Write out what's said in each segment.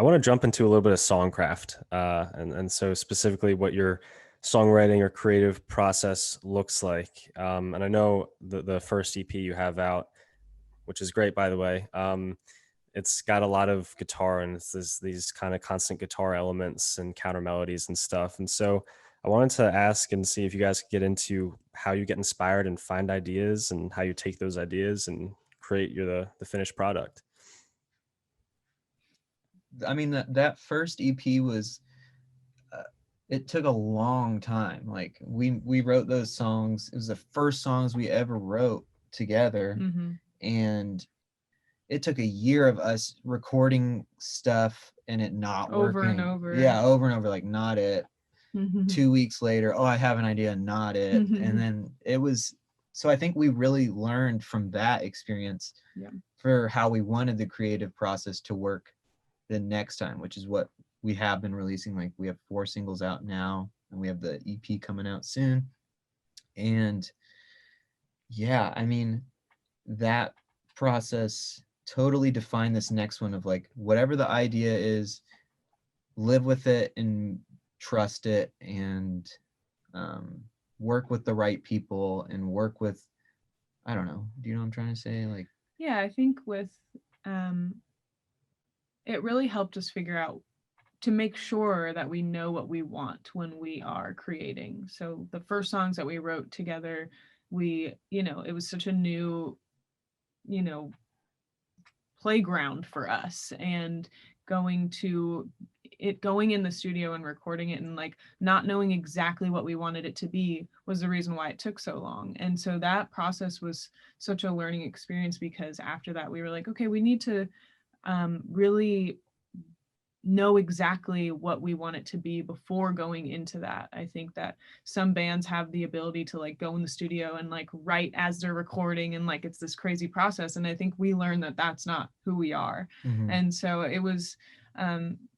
I want to jump into a little bit of songcraft, and so specifically what your songwriting or creative process looks like. And I know the first EP you have out, which is great, by the way. It's got a lot of guitar and these kind of constant guitar elements and counter melodies and stuff. And so I wanted to ask and see if you guys could get into how you get inspired and find ideas and how you take those ideas and create the finished product. I mean, that first EP was, it took a long time. Like we wrote those songs. It was the first songs we ever wrote together, and it took a year of us recording stuff and it not Over working. and over. Yeah, over and over, like not it. 2 weeks later, oh, I have an idea, not it. And then it was, so I think we really learned from that experience for how we wanted the creative process to work the next time, which is what we have been releasing. Like we have 4 singles out now and we have the EP coming out soon. And yeah, I mean, that process totally defined this next one of like, whatever the idea is, live with it and trust it, and work with the right people and work with, I don't know, do you know what I'm trying to say? Like, yeah, I think with it really helped us figure out to make sure that we know what we want when we are creating. So the first songs that we wrote together, we, it was such a new, playground for us, and going in the studio and recording it and like not knowing exactly what we wanted it to be was the reason why it took so long. And so that process was such a learning experience, because after that we were like, okay, we need to really know exactly what we want it to be before going into that. I think that some bands have the ability to like go in the studio and like write as they're recording, and like it's this crazy process, and I think we learned that that's not who we are. And so it was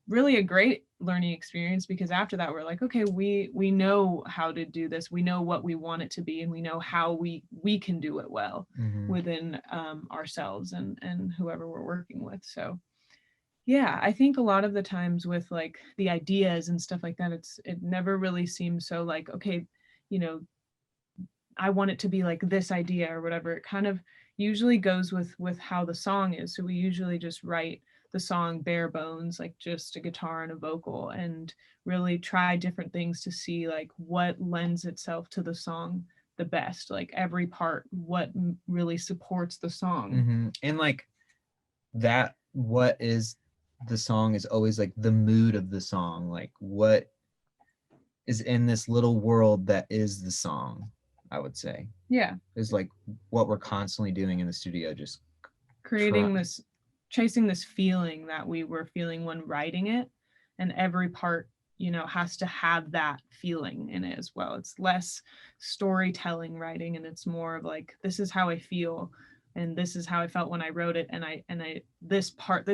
really a great learning experience, because after that we're like, okay, we know how to do this, we know what we want it to be, and we know how we can do it well within ourselves and whoever we're working with. So yeah, I think a lot of the times with like the ideas and stuff like that, it never really seems so like, okay, I want it to be like this idea or whatever. It kind of usually goes with how the song is. So we usually just write the song bare bones, like just a guitar and a vocal, and really try different things to see like what lends itself to the song the best, like every part, what really supports the song. And like that, what is the song is always like the mood of the song, like what is in this little world that is the song, I would say. Yeah, is like what we're constantly doing in the studio, just creating chasing this feeling that we were feeling when writing it, and every part has to have that feeling in it as well. It's less storytelling writing, and it's more of like, this is how I feel, and this is how I felt when I wrote it, and I this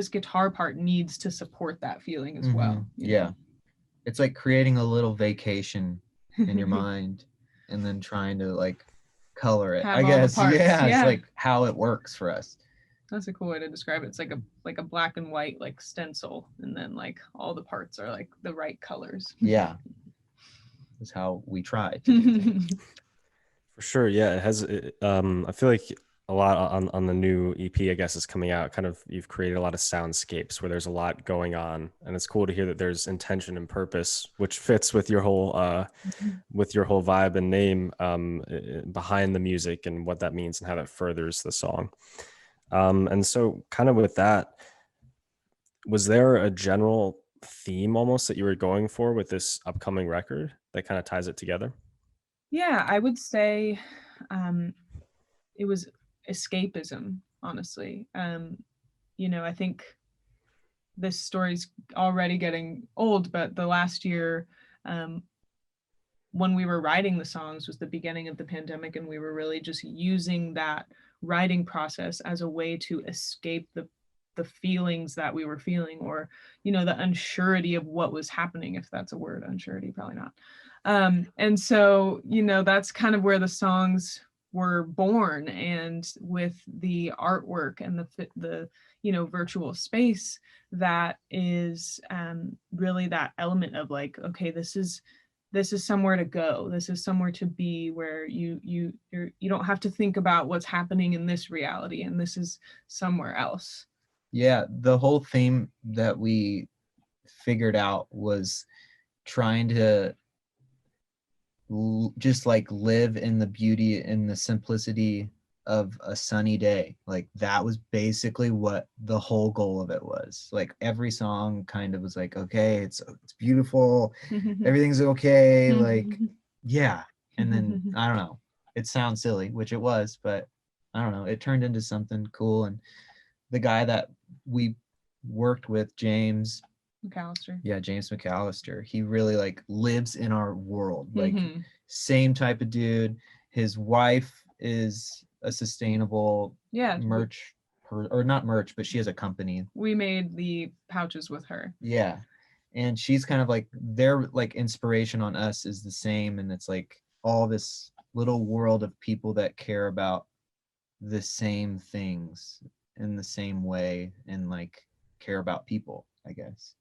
guitar part needs to support that feeling as well. Yeah, it's like creating a little vacation in your mind and then trying to like color it, I guess. Yeah, it's like how it works for us. That's a cool way to describe it. It's like a black and white like stencil, and then like all the parts are like the right colors. Yeah, that's how we try to do things. For sure, yeah. It has. I feel like a lot on the new EP, I guess, is coming out. Kind of, you've created a lot of soundscapes where there's a lot going on, and it's cool to hear that there's intention and purpose, which fits with your whole vibe and name behind the music and what that means and how that furthers the song. And so, kind of with that, was there a general theme almost that you were going for with this upcoming record that kind of ties it together? Yeah, I would say it was escapism, honestly. I think this story's already getting old, but the last year, when we were writing the songs, was the beginning of the pandemic, and we were really just using that writing process as a way to escape the feelings that we were feeling, or the unsurety of what was happening, if that's a word. Unsurety, probably not. And so that's kind of where the songs were born, and with the artwork and the virtual space that is really that element of like, okay, this is somewhere to go, this is somewhere to be, where you don't have to think about what's happening in this reality, and this is somewhere else. Yeah, the whole theme that we figured out was trying to just like live in the beauty and the simplicity of a sunny day. Like that was basically what the whole goal of it was. Like every song kind of was like, okay, it's beautiful, everything's okay, like yeah. And then I don't know, it sounds silly, which it was, but I don't know, it turned into something cool. And the guy that we worked with, James McAllister, he really like lives in our world, like same type of dude. His wife is a sustainable merch, or not merch, but she has a company. We made the pouches with her. Yeah, and she's kind of like, their like inspiration on us is the same, and it's like all this little world of people that care about the same things in the same way, and like care about people, I guess.